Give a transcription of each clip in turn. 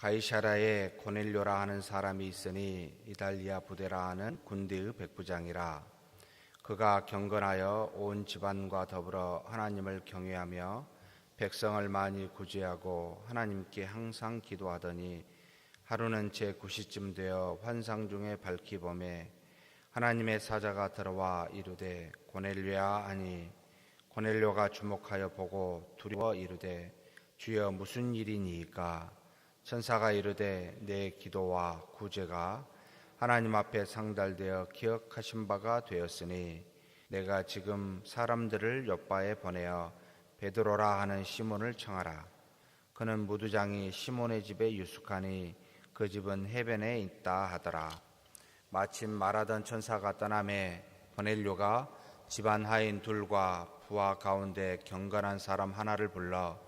가이사랴에 고넬료라 하는 사람이 있으니 이달리아 부대라 하는 군대의 백부장이라. 그가 경건하여 온 집안과 더불어 하나님을 경외하며 백성을 많이 구제하고 하나님께 항상 기도하더니 하루는 제9시쯤 되어 환상 중에 밝히 보매 하나님의 사자가 들어와 이르되 고넬료야 하니 고넬료가 주목하여 보고 두려워 이르되 주여 무슨 일이니이까. 천사가 이르되 내 기도와 구제가 하나님 앞에 상달되어 기억하신 바가 되었으니 내가 지금 사람들을 요바에 보내어 베드로라 하는 시몬을 청하라. 그는 무두장이 시몬의 집에 유숙하니 그 집은 해변에 있다 하더라. 마침 말하던 천사가 떠나매 고넬료가 집안 하인 둘과 부하 가운데 경건한 사람 하나를 불러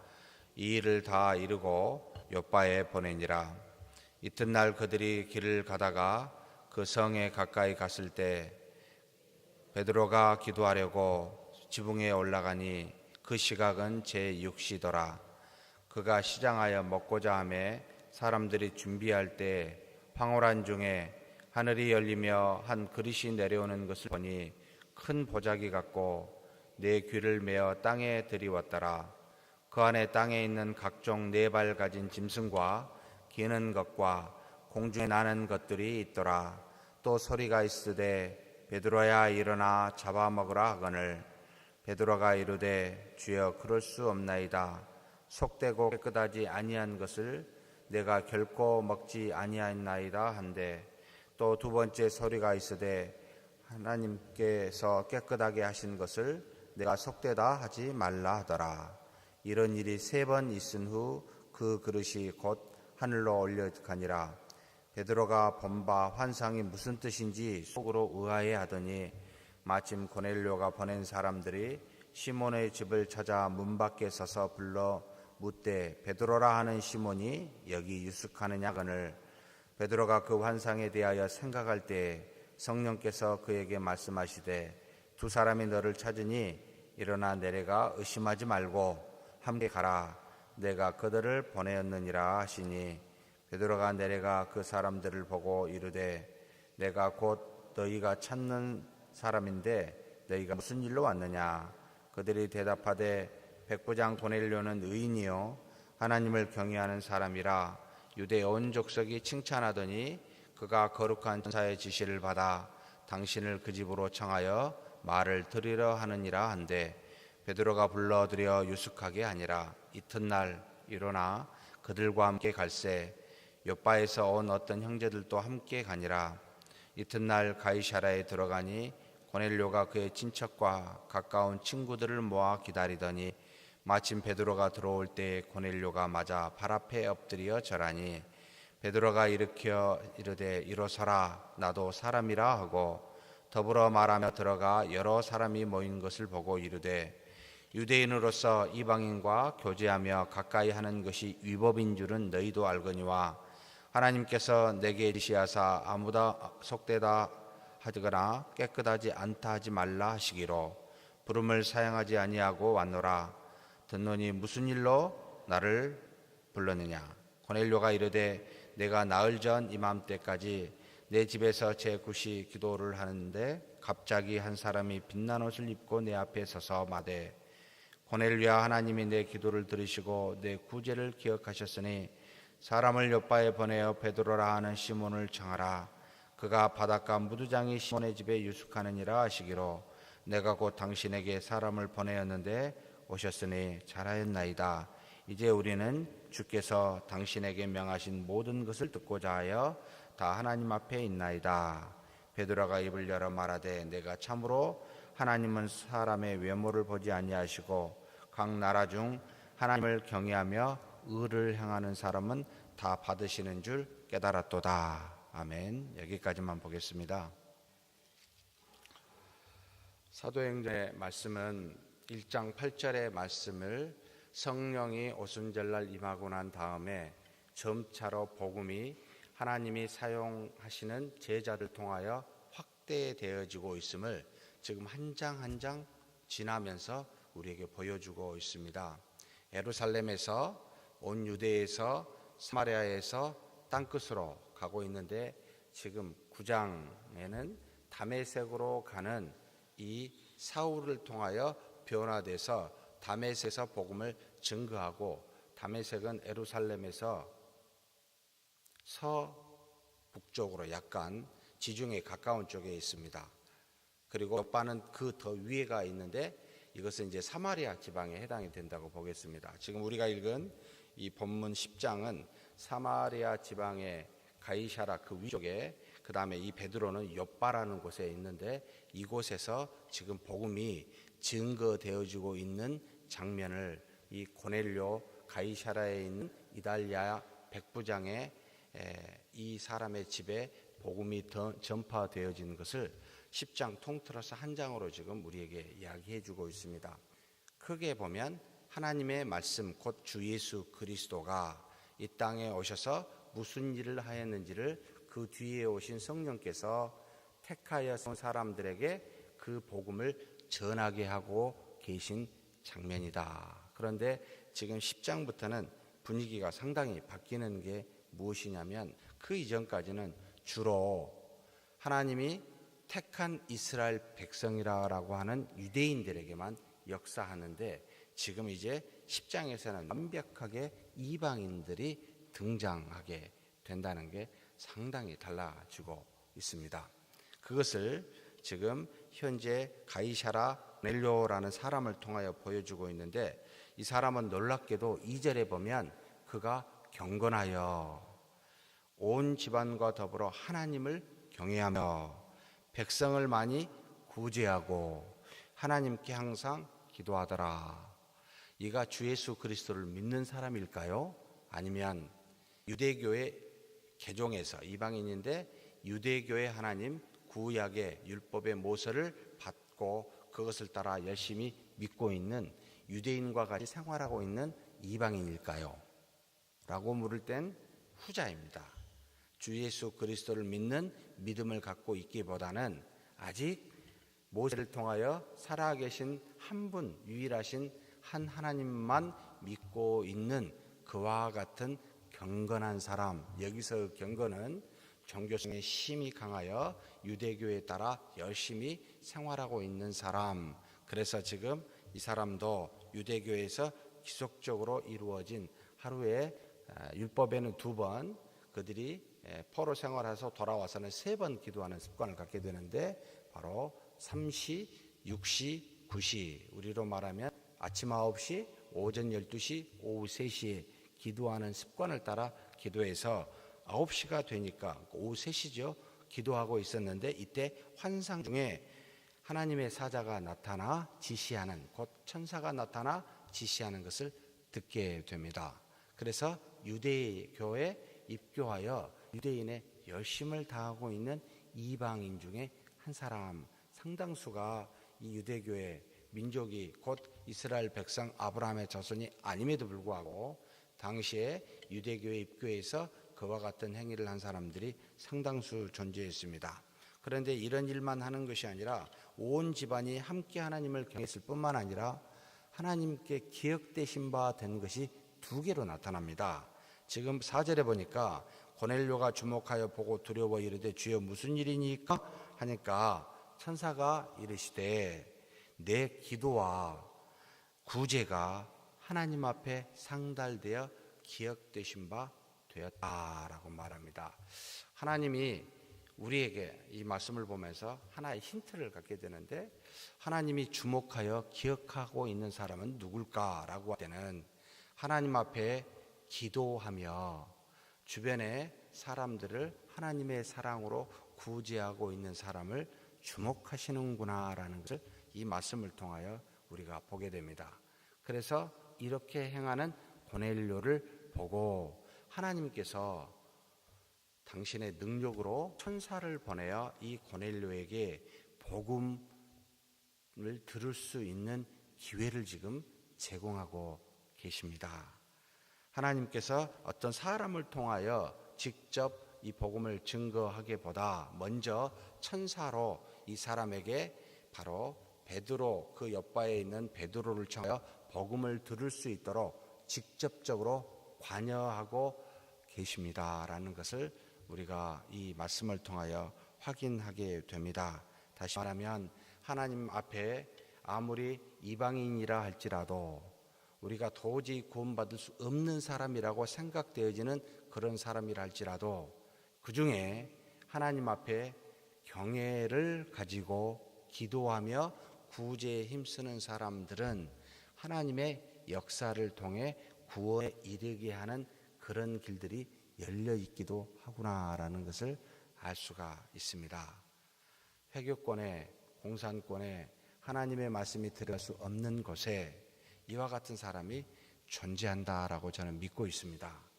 이 일을 다 이루고 요바에 보내니라. 이튿날 그들이 길을 가다가 그 성에 가까이 갔을 때 베드로가 기도하려고 지붕에 올라가니 그 시각은 제6시더라. 그가 시장하여 먹고자 하매 사람들이 준비할 때 황홀한 중에 하늘이 열리며 한 그릇이 내려오는 것을 보니 큰 보자기 같고 네 귀를 메어 땅에 들이웠더라. 그 안에 땅에 있는 각종 네 발 가진 짐승과 기는 것과 공중에 나는 것들이 있더라. 또 소리가 있으되 베드로야 일어나 잡아먹으라 하거늘 베드로가 이르되 주여 그럴 수 없나이다. 속되고 깨끗하지 아니한 것을 내가 결코 먹지 아니하였나이다 한데 또 두 번째 소리가 있으되 하나님께서 깨끗하게 하신 것을 내가 속되다 하지 말라 하더라. 이런 일이 3번 있은 후 그 그릇이 곧 하늘로 올려가니라. 베드로가 본 바 환상이 무슨 뜻인지 속으로 의아해 하더니 마침 고넬료가 보낸 사람들이 시몬의 집을 찾아 문 밖에 서서 불러 묻되 베드로라 하는 시몬이 여기 유숙하느냐거늘 베드로가 그 환상에 대하여 생각할 때 성령께서 그에게 말씀하시되 두 사람이 너를 찾으니 일어나 내려가 의심하지 말고 함께 가라. 내가 그들을 보내었느니라 하시니 베드로가 내려가 그 사람들을 보고 이르되 내가 곧 너희가 찾는 사람인데 너희가 무슨 일로 왔느냐. 그들이 대답하되 백부장 고넬료는 의인이요 하나님을 경외하는 사람이라 유대 온 족속이 칭찬하더니 그가 거룩한 천사의 지시를 받아 당신을 그 집으로 청하여 말을 들으려 하느니라 한데 베드로가 불러들여 유숙하게 하니라. 이튿날 일어나 그들과 함께 갈새 요바에서 온 어떤 형제들도 함께 가니라. 이튿날 가이사랴에 들어가니 고넬료가 그의 친척과 가까운 친구들을 모아 기다리더니 마침 베드로가 들어올 때 고넬료가 맞아 발 앞에 엎드려 절하니 베드로가 일으켜 이르되 일어서라 나도 사람이라 하고 더불어 말하며 들어가 여러 사람이 모인 것을 보고 이르되 유대인으로서 이방인과 교제하며 가까이 하는 것이 위법인 줄은 너희도 알거니와 하나님께서 내게 지시하사 아무다 속되다 하거나 깨끗하지 않다 하지 말라 하시기로 부름을 사양하지 아니하고 왔노라. 듣노니 무슨 일로 나를 불렀느냐. 고넬료가 이르되 내가 나흘 전 이맘때까지 내 집에서 제9시 기도를 하는데 갑자기 한 사람이 빛난 옷을 입고 내 앞에 서서 마되 고넬료야 하나님이 내 기도를 들으시고 내 구제를 기억하셨으니 사람을 요바에 보내어 베드로라 하는 시몬을 청하라. 그가 바닷가 무두장이 시몬의 집에 유숙하느니라 하시기로 내가 곧 당신에게 사람을 보내었는데 오셨으니 잘하였나이다. 이제 우리는 주께서 당신에게 명하신 모든 것을 듣고자 하여 다 하나님 앞에 있나이다. 베드로가 입을 열어 말하되 내가 참으로 하나님은 사람의 외모를 보지 아니하시고 각 나라 중 하나님을 경외하며 의를 행하는 사람은 다 받으시는 줄 깨달았도다. 아멘. 여기까지만 보겠습니다. 사도행전의 말씀은 1장 8절의 말씀을 성령이 오순절날 임하고 난 다음에 점차로 복음이 하나님이 사용하시는 제자들 통하여 확대되어지고 있음을 지금 한 장 한 장 지나면서 우리에게 보여주고 있습니다. 예루살렘에서 온 유대에서 사마리아에서 땅끝으로 가고 있는데 지금 9장에는 다메섹으로 가는 이 사울을 통하여 변화돼서 다메섹에서 복음을 증거하고, 다메섹은 예루살렘에서 서북쪽으로 약간 지중해 가까운 쪽에 있습니다. 그리고 옆바는 그 더 위에가 있는데 이것은 이제 사마리아 지방에 해당이 된다고 보겠습니다. 지금 우리가 읽은 이 본문 10장은 사마리아 지방의 가이사라 그 위쪽에, 그 다음에 이 베드로는 욥바라는 곳에 있는데 이곳에서 지금 복음이 증거되어지고 있는 장면을 이 고넬료 가이사라에 있는 이달리아 백부장의 이 사람의 집에 복음이 전파되어지는 것을 10장 통틀어서 한 장으로 지금 우리에게 이야기해 주고 있습니다. 크게 보면 하나님의 말씀 곧 주 예수 그리스도가 이 땅에 오셔서 무슨 일을 하였는지를 그 뒤에 오신 성령께서 택하여 선 사람들에게 그 복음을 전하게 하고 계신 장면이다. 그런데 지금 10장부터는 분위기가 상당히 바뀌는 게 무엇이냐면, 그 이전까지는 주로 하나님이 택한 이스라엘 백성이라고 하는 유대인들에게만 역사하는데, 지금 이제 10장에서는 완벽하게 이방인들이 등장하게 된다는 게 상당히 달라지고 있습니다. 그것을 지금 현재 가이사라 넬료라는 사람을 통하여 보여주고 있는데, 이 사람은 놀랍게도 2절에 보면 그가 경건하여 온 집안과 더불어 하나님을 경외하며 백성을 많이 구제하고 하나님께 항상 기도하더라. 이가 주 예수 그리스도를 믿는 사람일까요? 아니면 유대교의 개종에서 이방인인데 유대교의 하나님 구약의 율법의 모서를 받고 그것을 따라 열심히 믿고 있는 유대인과 같이 생활하고 있는 이방인일까요? 라고 물을 땐 후자입니다. 주 예수 그리스도를 믿는 믿음을 갖고 있기보다는 아직 모세를 통하여 살아계신 한 분, 유일하신 한 하나님만 믿고 있는 그와 같은 경건한 사람, 여기서 경건은 종교성에 심히 강하여 유대교에 따라 열심히 생활하고 있는 사람. 그래서 지금 이 사람도 유대교에서 지속적으로 이루어진 하루에 율법에는 2번, 그들이 포로 생활해서 돌아와서는 3번 기도하는 습관을 갖게 되는데, 바로 3시, 6시, 9시, 우리로 말하면 아침 9시, 오전 12시, 오후 3시에 기도하는 습관을 따라 기도해서 9시가 되니까 오후 3시죠. 기도하고 있었는데 이때 환상 중에 하나님의 사자가 나타나 지시하는, 곧 천사가 나타나 지시하는 것을 듣게 됩니다. 그래서 유대교에 입교하여 유대인의 열심을 다하고 있는 이방인 중에 한 사람, 상당수가 이 유대교의 민족이 곧 이스라엘 백성 아브라함의 자손이 아님에도 불구하고 당시에 유대교에 입교해서 그와 같은 행위를 한 사람들이 상당수 존재했습니다. 그런데 이런 일만 하는 것이 아니라 온 집안이 함께 하나님을 경외했을 뿐만 아니라 하나님께 기억되신 바 된 것이 2개로 나타납니다. 지금 4절에 보니까 고넬료가 주목하여 보고 두려워 이르되 주여 무슨 일이니까 하니까 천사가 이르시되 내 기도와 구제가 하나님 앞에 상달되어 기억되신 바 되었다라고 말합니다. 하나님이 우리에게 이 말씀을 보면서 하나의 힌트를 갖게 되는데, 하나님이 주목하여 기억하고 있는 사람은 누굴까라고 할 때는 하나님 앞에 기도하며 주변의 사람들을 하나님의 사랑으로 구제하고 있는 사람을 주목하시는구나라는 것을 이 말씀을 통하여 우리가 보게 됩니다. 그래서 이렇게 행하는 고넬료를 보고 하나님께서 당신의 능력으로 천사를 보내어 이 고넬료에게 복음을 들을 수 있는 기회를 지금 제공하고 계십니다. 하나님께서 어떤 사람을 통하여 직접 이 복음을 증거하기보다 먼저 천사로 이 사람에게, 바로 베드로, 그 옆바에 있는 베드로를 청하여 복음을 들을 수 있도록 직접적으로 관여하고 계십니다라는 것을 우리가 이 말씀을 통하여 확인하게 됩니다. 다시 말하면 하나님 앞에 아무리 이방인이라 할지라도 우리가 도저히 구원받을 수 없는 사람이라고 생각되어지는 그런 사람이라 할지라도 그 중에 하나님 앞에 경외를 가지고 기도하며 구제에 힘쓰는 사람들은 하나님의 역사를 통해 구원에 이르게 하는 그런 길들이 열려 있기도 하구나라는 것을 알 수가 있습니다. 회교권에 공산권에 하나님의 말씀이 들어갈 수 없는 곳에 이와 같은 사람이 존재한다라고 저는 믿고 있습니다.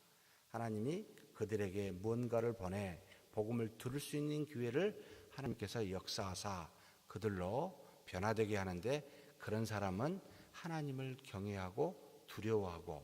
하나님이 그들에게 무언가를 보내 복음을 들을 수 있는 기회를 하나님께서 역사하사 그들로 변화되게 하는데, 그런 사람은 하나님을 경외하고 두려워하고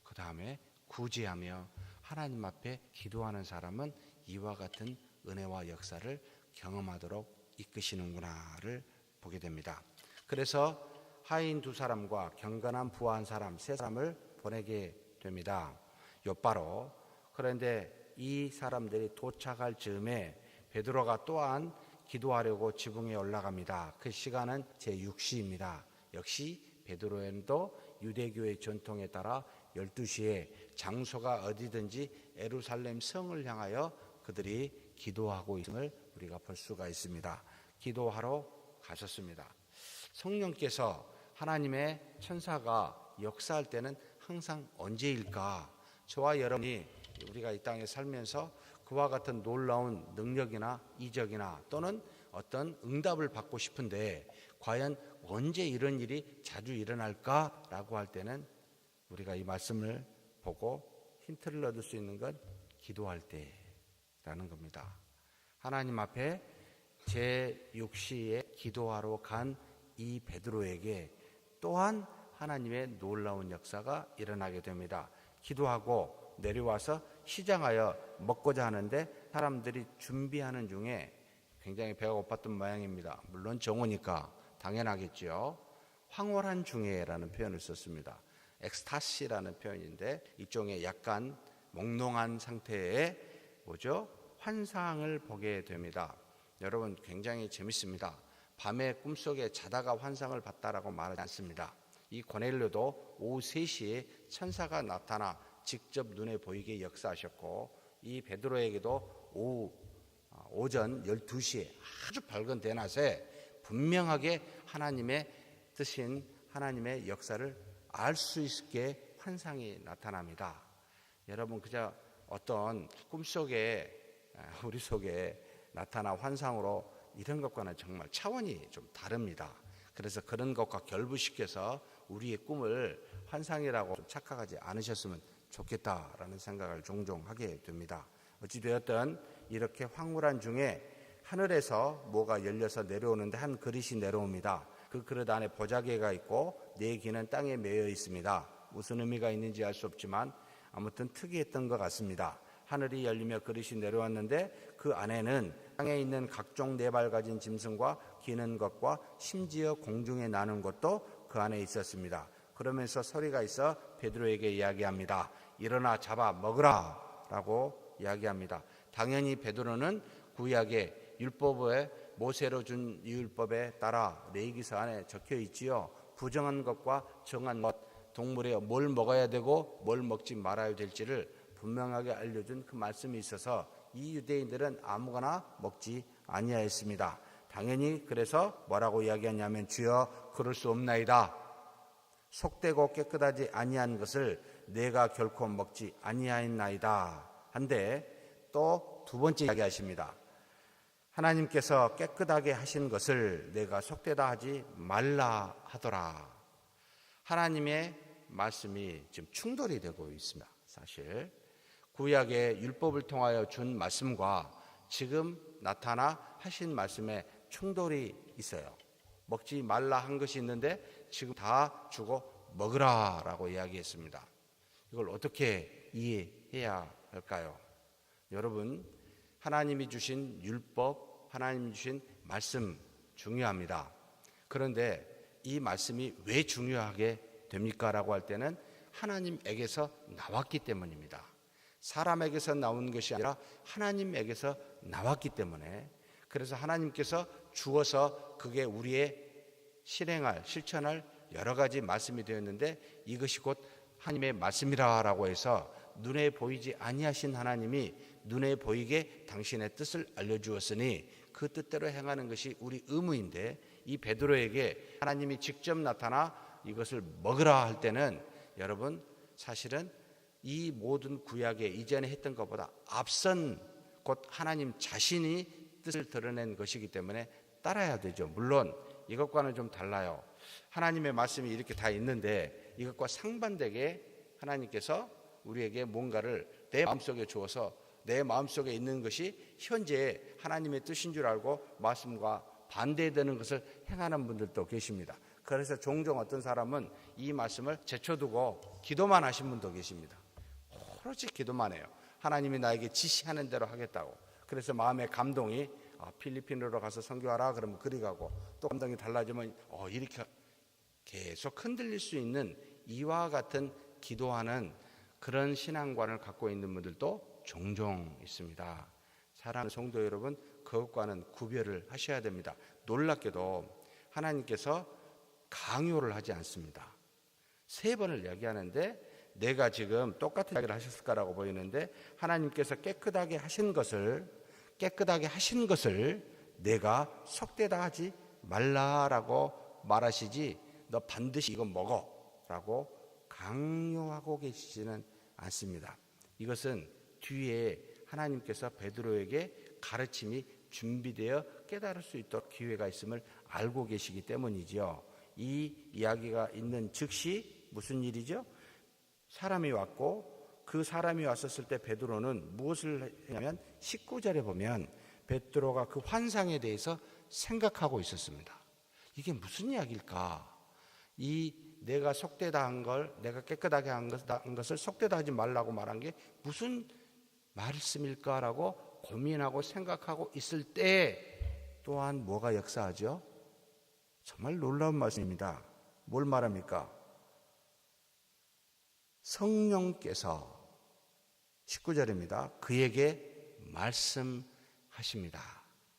그 다음에 구제하며 하나님 앞에 기도하는 사람은 이와 같은 은혜와 역사를 경험하도록 이끄시는구나를 보게 됩니다. 그래서 하인 두 사람과 경건한 부한 사람 세 사람을 보내게 됩니다. 욥바로. 그런데 이 사람들이 도착할 즈음에 베드로가 또한 기도하려고 지붕에 올라갑니다. 그 시간은 제6시입니다. 역시 베드로에도 유대교의 전통에 따라 12시에 장소가 어디든지 예루살렘 성을 향하여 그들이 기도하고 있음을 우리가 볼 수가 있습니다. 기도하러 가셨습니다. 성령께서 하나님의 천사가 역사할 때는 항상 언제일까? 저와 여러분이 우리가 이 땅에 살면서 그와 같은 놀라운 능력이나 이적이나 또는 어떤 응답을 받고 싶은데 과연 언제 이런 일이 자주 일어날까라고 할 때는 우리가 이 말씀을 보고 힌트를 얻을 수 있는 건 기도할 때라는 겁니다. 하나님 앞에 제6시에 기도하러 간 이 베드로에게 또한 하나님의 놀라운 역사가 일어나게 됩니다. 기도하고 내려와서 시장하여 먹고자 하는데 사람들이 준비하는 중에 굉장히 배가 고팠던 모양입니다. 물론 정오니까 당연하겠죠. 황홀한 중에라는 표현을 썼습니다. 엑스타시라는 표현인데 일종의 약간 몽롱한 상태의 환상을 보게 됩니다. 여러분 굉장히 재밌습니다. 밤에 꿈속에 자다가 환상을 봤다라고 말하지 않습니다. 이 고넬료도 오후 3시에 천사가 나타나 직접 눈에 보이게 역사하셨고, 이 베드로에게도 오전 12시에 아주 밝은 대낮에 분명하게 하나님의 뜻인 하나님의 역사를 알 수 있게 환상이 나타납니다. 여러분 그저 어떤 꿈속에 우리 속에 나타난 환상으로 이런 것과는 정말 차원이 좀 다릅니다. 그래서 그런 것과 결부시켜서 우리의 꿈을 환상이라고 좀 착각하지 않으셨으면 좋겠다라는 생각을 종종 하게 됩니다. 어찌되었든 이렇게 황홀한 중에 하늘에서 뭐가 열려서 내려오는데 한 그릇이 내려옵니다. 그 그릇 안에 보자기가 있고 4개는 땅에 매여 있습니다. 무슨 의미가 있는지 알 수 없지만 아무튼 특이했던 것 같습니다. 하늘이 열리며 그릇이 내려왔는데 그 안에는 땅에 있는 각종 4발 가진 짐승과 기는 것과 심지어 공중에 나는 것도 그 안에 있었습니다. 그러면서 소리가 있어 베드로에게 이야기합니다. 일어나 잡아 먹으라 라고 이야기합니다. 당연히 베드로는 구약의 율법에 모세로 준 율법에 따라 레위기서 안에 적혀 있지요. 부정한 것과 정한 것, 동물에 뭘 먹어야 되고 뭘 먹지 말아야 될지를 분명하게 알려준 그 말씀이 있어서 이 유대인들은 아무거나 먹지 아니하였습니다. 당연히 그래서 뭐라고 이야기하냐면 주여 그럴 수 없나이다. 속되고 깨끗하지 아니한 것을 내가 결코 먹지 아니하였나이다. 한데 또 두 번째 이야기하십니다. 하나님께서 깨끗하게 하신 것을 내가 속되다 하지 말라 하더라. 하나님의 말씀이 지금 충돌이 되고 있습니다. 사실 구약의 율법을 통하여 준 말씀과 지금 나타나 하신 말씀에 충돌이 있어요. 먹지 말라 한 것이 있는데 지금 다 주고 먹으라 라고 이야기했습니다. 이걸 어떻게 이해해야 할까요? 여러분, 하나님이 주신 율법, 하나님이 주신 말씀 중요합니다. 그런데 이 말씀이 왜 중요하게 됩니까? 라고 할 때는 하나님에게서 나왔기 때문입니다. 사람에게서 나온 것이 아니라 하나님에게서 나왔기 때문에, 그래서 하나님께서 주어서 그게 우리의 실천할 여러 가지 말씀이 되었는데, 이것이 곧 하나님의 말씀이라고 해서 눈에 보이지 아니하신 하나님이 눈에 보이게 당신의 뜻을 알려주었으니 그 뜻대로 행하는 것이 우리 의무인데, 이 베드로에게 하나님이 직접 나타나 이것을 먹으라 할 때는 여러분 사실은 이 모든 구약에 이전에 했던 것보다 앞선 곧 하나님 자신이 뜻을 드러낸 것이기 때문에 따라야 되죠. 물론 이것과는 좀 달라요. 하나님의 말씀이 이렇게 다 있는데 이것과 상반되게 하나님께서 우리에게 뭔가를 내 마음속에 주어서 내 마음속에 있는 것이 현재 하나님의 뜻인 줄 알고 말씀과 반대되는 것을 행하는 분들도 계십니다. 그래서 종종 어떤 사람은 이 말씀을 제쳐두고 기도만 하신 분도 계십니다. 오로지 기도만 해요. 하나님이 나에게 지시하는 대로 하겠다고. 그래서 마음의 감동이 필리핀으로 가서 선교하라 그러면 그리 가고, 또 감동이 달라지면 이렇게 계속 흔들릴 수 있는 이와 같은 기도하는 그런 신앙관을 갖고 있는 분들도 종종 있습니다. 사랑하는 성도 여러분, 그것과는 구별을 하셔야 됩니다. 놀랍게도 하나님께서 강요를 하지 않습니다. 3번을 이야기하는데 내가 지금 똑같은 이야기를 하셨을까라고 보이는데, 하나님께서 깨끗하게 하신 것을 내가 속되다 하지 말라라고 말하시지, 너 반드시 이거 먹어라고 강요하고 계시지는 않습니다. 이것은 뒤에 하나님께서 베드로에게 가르침이 준비되어 깨달을 수 있도록 기회가 있음을 알고 계시기 때문이지요. 이 이야기가 있는 즉시 무슨 일이죠? 사람이 왔고, 그 사람이 왔었을 때 베드로는 무엇을 했냐면 19절에 보면 베드로가 그 환상에 대해서 생각하고 있었습니다. 이게 무슨 이야기일까? 이 내가 속되다 한 걸, 내가 깨끗하게 한 것을 속되다 하지 말라고 말한 게 무슨 말씀일까라고 고민하고 생각하고 있을 때 또한 뭐가 역사하죠? 정말 놀라운 말씀입니다. 뭘 말합니까? 성령께서 19절입니다. 그에게 말씀하십니다.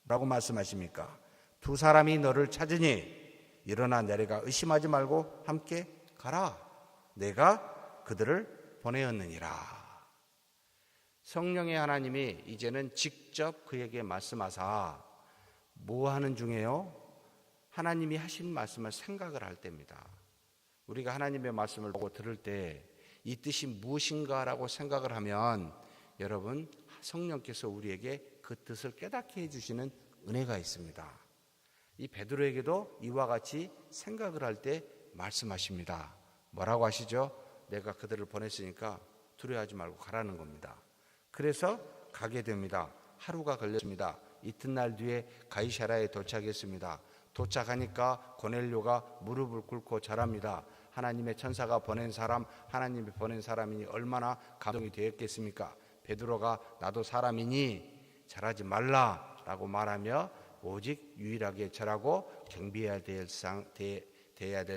라고 말씀하십니까? 2 사람이 너를 찾으니 일어나 내려가 의심하지 말고 함께 가라. 내가 그들을 보내었느니라. 성령의 하나님이 이제는 직접 그에게 말씀하사 뭐 하는 중에요? 하나님이 하신 말씀을 생각을 할 때입니다. 우리가 하나님의 말씀을 보고 들을 때 이 뜻이 무엇인가라고 생각을 하면 여러분, 성령께서 우리에게 그 뜻을 깨닫게 해주시는 은혜가 있습니다. 이 베드로에게도 이와 같이 생각을 할 때 말씀하십니다. 뭐라고 하시죠? 내가 그들을 보냈으니까 두려워하지 말고 가라는 겁니다. 그래서 가게 됩니다. 하루가 걸렸습니다. 이튿날 뒤에 가이사랴에 도착했습니다. 도착하니까 고넬료가 무릎을 꿇고 절합니다. 하나님의 천사가 보낸 사람, 하나님이 보낸 사람이니 얼마나 감동이 되었겠습니까? 베드로가 나도 사람이니 절하지 말라라고 말하며 오직 유일하게 절하고 경배해야 될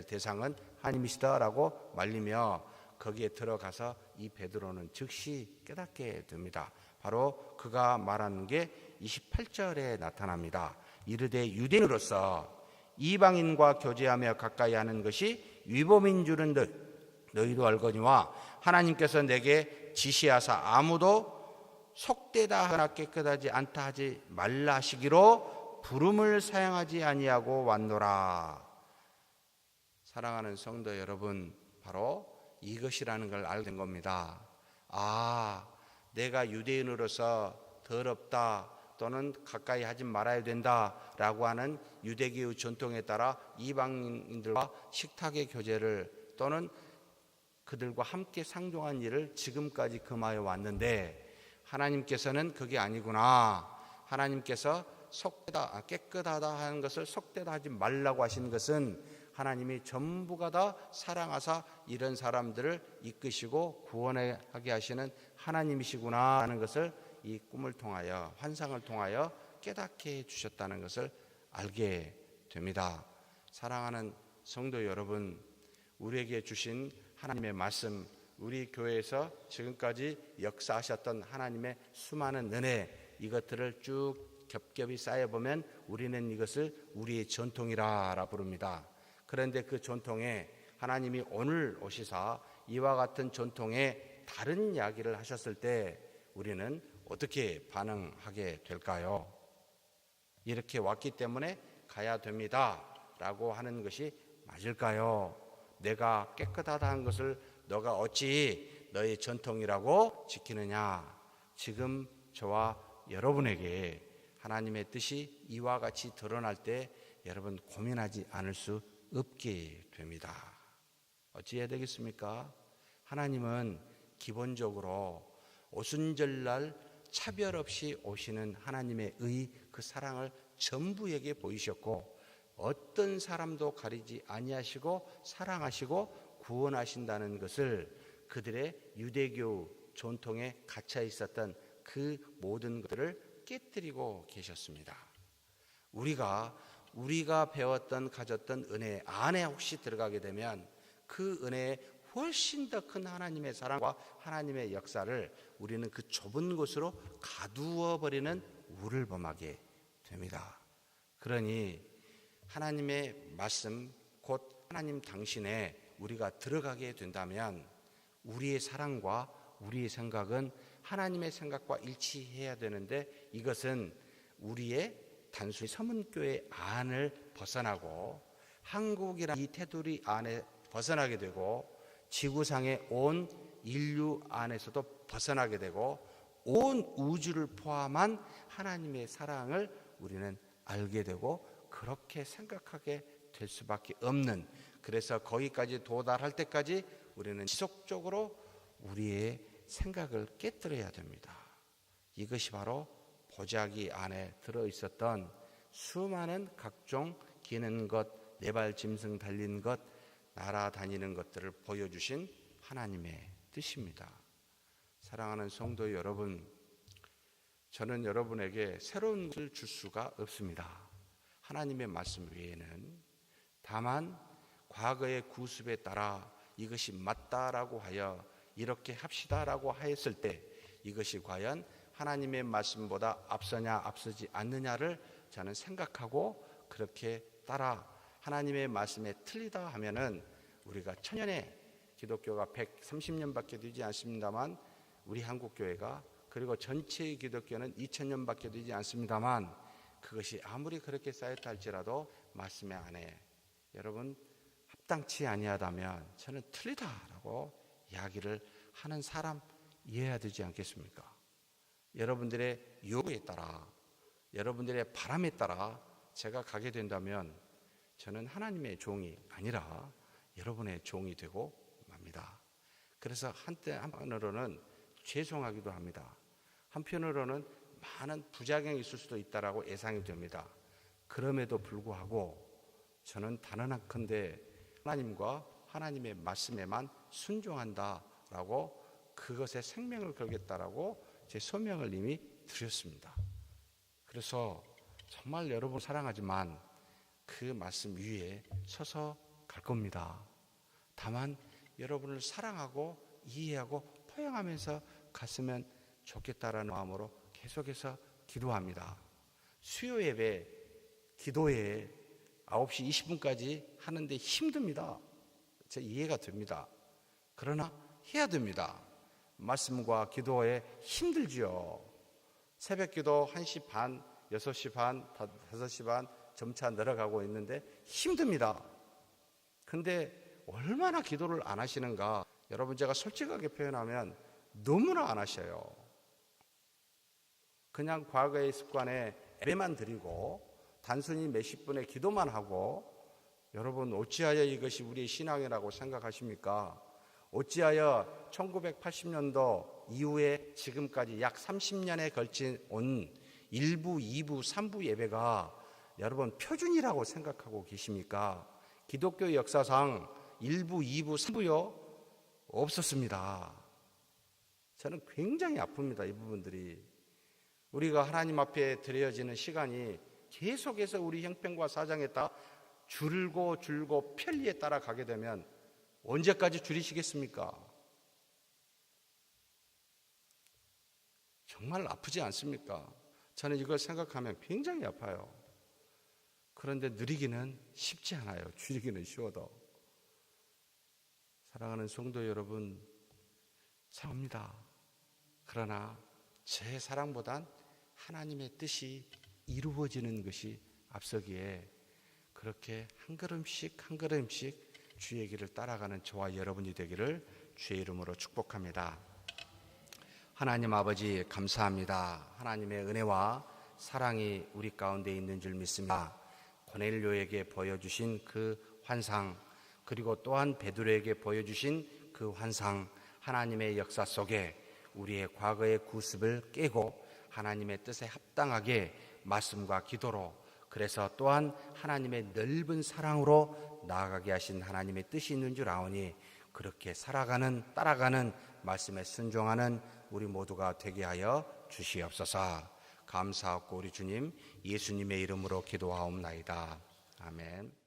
대상은 하나님이시다라고 말리며 거기에 들어가서 이 베드로는 즉시 깨닫게 됩니다. 바로 그가 말하는 게 28절에 나타납니다. 이르되 유대인으로서 이방인과 교제하며 가까이 하는 것이 위법인 줄은 너희도 알거니와 하나님께서 내게 지시하사 아무도 속되다 하나 깨끗하지 않다 하지 말라 하시기로 부름을 사용하지 아니하고 왔노라. 사랑하는 성도 여러분, 바로 이것이라는 걸 알게 된 겁니다. 내가 유대인으로서 더럽다 또는 가까이 하지 말아야 된다라고 하는 유대교의 전통에 따라 이방인들과 식탁의 교제를 또는 그들과 함께 상종한 일을 지금까지 금하여 왔는데, 하나님께서는 그게 아니구나. 하나님께서 속되다, 깨끗하다 하는 것을 속되다 하지 말라고 하신 것은 하나님이 전부가 다 사랑하사 이런 사람들을 이끄시고 구원하게 하시는 하나님이시구나 하는 것을 이 꿈을 통하여, 환상을 통하여 깨닫게 해주셨다는 것을 알게 됩니다. 사랑하는 성도 여러분, 우리에게 주신 하나님의 말씀, 우리 교회에서 지금까지 역사하셨던 하나님의 수많은 은혜, 이것들을 쭉 겹겹이 쌓여보면 우리는 이것을 우리의 전통이라 부릅니다. 그런데 그 전통에 하나님이 오늘 오시사 이와 같은 전통에 다른 이야기를 하셨을 때 우리는 어떻게 반응하게 될까요? 이렇게 왔기 때문에 가야 됩니다 라고 하는 것이 맞을까요? 내가 깨끗하다는 것을 너가 어찌 너의 전통이라고 지키느냐? 지금 저와 여러분에게 하나님의 뜻이 이와 같이 드러날 때 여러분 고민하지 않을 수 없게 됩니다. 어찌해야 되겠습니까? 하나님은 기본적으로 오순절날 차별 없이 오시는 하나님의 그 사랑을 전부에게 보이셨고 어떤 사람도 가리지 아니하시고 사랑하시고 구원하신다는 것을 그들의 유대교 전통에 갇혀 있었던 그 모든 것들을 깨뜨리고 계셨습니다. 우리가 배웠던 가졌던 은혜 안에 혹시 들어가게 되면 그 은혜에 훨씬 더 큰 하나님의 사랑과 하나님의 역사를 우리는 그 좁은 곳으로 가두어 버리는 우를 범하게 됩니다. 그러니 하나님의 말씀 곧 하나님 당신에 우리가 들어가게 된다면 우리의 사랑과 우리의 생각은 하나님의 생각과 일치해야 되는데 이것은 우리의 단순히 서문교회 안을 벗어나고 한국이라는 이 테두리 안에 벗어나게 되고 지구상의 온 인류 안에서도 벗어나게 되고 온 우주를 포함한 하나님의 사랑을 우리는 알게 되고 그렇게 생각하게 될 수밖에 없는, 그래서 거기까지 도달할 때까지 우리는 지속적으로 우리의 생각을 깨뜨려야 됩니다. 이것이 바로 보자기 안에 들어있었던 수많은 각종 기는 것, 네발 짐승 달린 것, 날아다니는 것들을 보여주신 하나님의 뜻입니다. 사랑하는 성도 여러분, 저는 여러분에게 새로운 것을 줄 수가 없습니다. 하나님의 말씀 외에는. 다만 과거의 구습에 따라 이것이 맞다라고 하여 이렇게 합시다라고 하였을 때 이것이 과연 하나님의 말씀보다 앞서냐 앞서지 않느냐를 저는 생각하고 그렇게 따라 하나님의 말씀에 틀리다 하면은 우리가 천년의 기독교가 130년밖에 되지 않습니다만 우리 한국교회가 그리고 전체의 기독교는 2000년밖에 되지 않습니다만 그것이 아무리 그렇게 쌓였다 할지라도 말씀의 안에 여러분 합당치 아니하다면 저는 틀리다라고 이야기를 하는 사람이어야 되지 않겠습니까? 여러분들의 요구에 따라 여러분들의 바람에 따라 제가 가게 된다면 저는 하나님의 종이 아니라 여러분의 종이 되고 맙니다. 그래서 한편으로는 죄송하기도 합니다. 한편으로는 많은 부작용이 있을 수도 있다라고 예상이 됩니다. 그럼에도 불구하고 저는 단언하건대 하나님과 하나님의 말씀에만 순종한다라고 그것에 생명을 걸겠다라고 제 소명을 이미 드렸습니다. 그래서 정말 여러분 사랑하지만 그 말씀 위에 서서 갈 겁니다. 다만 여러분을 사랑하고 이해하고 포용하면서 갔으면 좋겠다라는 마음으로 계속해서 기도합니다. 수요 예배 기도에 9시 20분까지 하는데 힘듭니다. 제 이해가 됩니다. 그러나 해야 됩니다. 말씀과 기도에 힘들지요. 새벽 기도 1시 반, 6시 반, 5시 반 점차 늘어가고 있는데 힘듭니다. 근데 얼마나 기도를 안 하시는가? 여러분 제가 솔직하게 표현하면 너무나 안 하셔요. 그냥 과거의 습관에 예배만 드리고 단순히 몇십 분의 기도만 하고 여러분 어찌하여 이것이 우리의 신앙이라고 생각하십니까? 어찌하여 1980년도 이후에 지금까지 약 30년에 걸친 온 1부, 2부, 3부 예배가 여러분 표준이라고 생각하고 계십니까? 기독교 역사상 1부, 2부, 3부요? 없었습니다. 저는 굉장히 아픕니다. 이 부분들이. 우리가 하나님 앞에 드려지는 시간이 계속해서 우리 형편과 사정에 따라 줄고 편리에 따라 가게 되면 언제까지 줄이시겠습니까? 정말 아프지 않습니까? 저는 이걸 생각하면 굉장히 아파요. 그런데 누리기는 쉽지 않아요. 줄이기는 쉬워도. 사랑하는 성도 여러분, 참합니다. 그러나 제 사랑보단 하나님의 뜻이 이루어지는 것이 앞서기에 그렇게 한 걸음씩 한 걸음씩 주의 길을 따라가는 저와 여러분이 되기를 주의 이름으로 축복합니다. 하나님 아버지 감사합니다. 하나님의 은혜와 사랑이 우리 가운데 있는 줄 믿습니다. 고넬료에게 보여주신 그 환상, 그리고 또한 베드로에게 보여주신 그 환상, 하나님의 역사 속에 우리의 과거의 구습을 깨고 하나님의 뜻에 합당하게 말씀과 기도로, 그래서 또한 하나님의 넓은 사랑으로 나아가게 하신 하나님의 뜻이 있는 줄 아오니 그렇게 살아가는, 따라가는 말씀에 순종하는 우리 모두가 되게 하여 주시옵소서. 감사하고 우리 주님 예수님의 이름으로 기도하옵나이다. 아멘.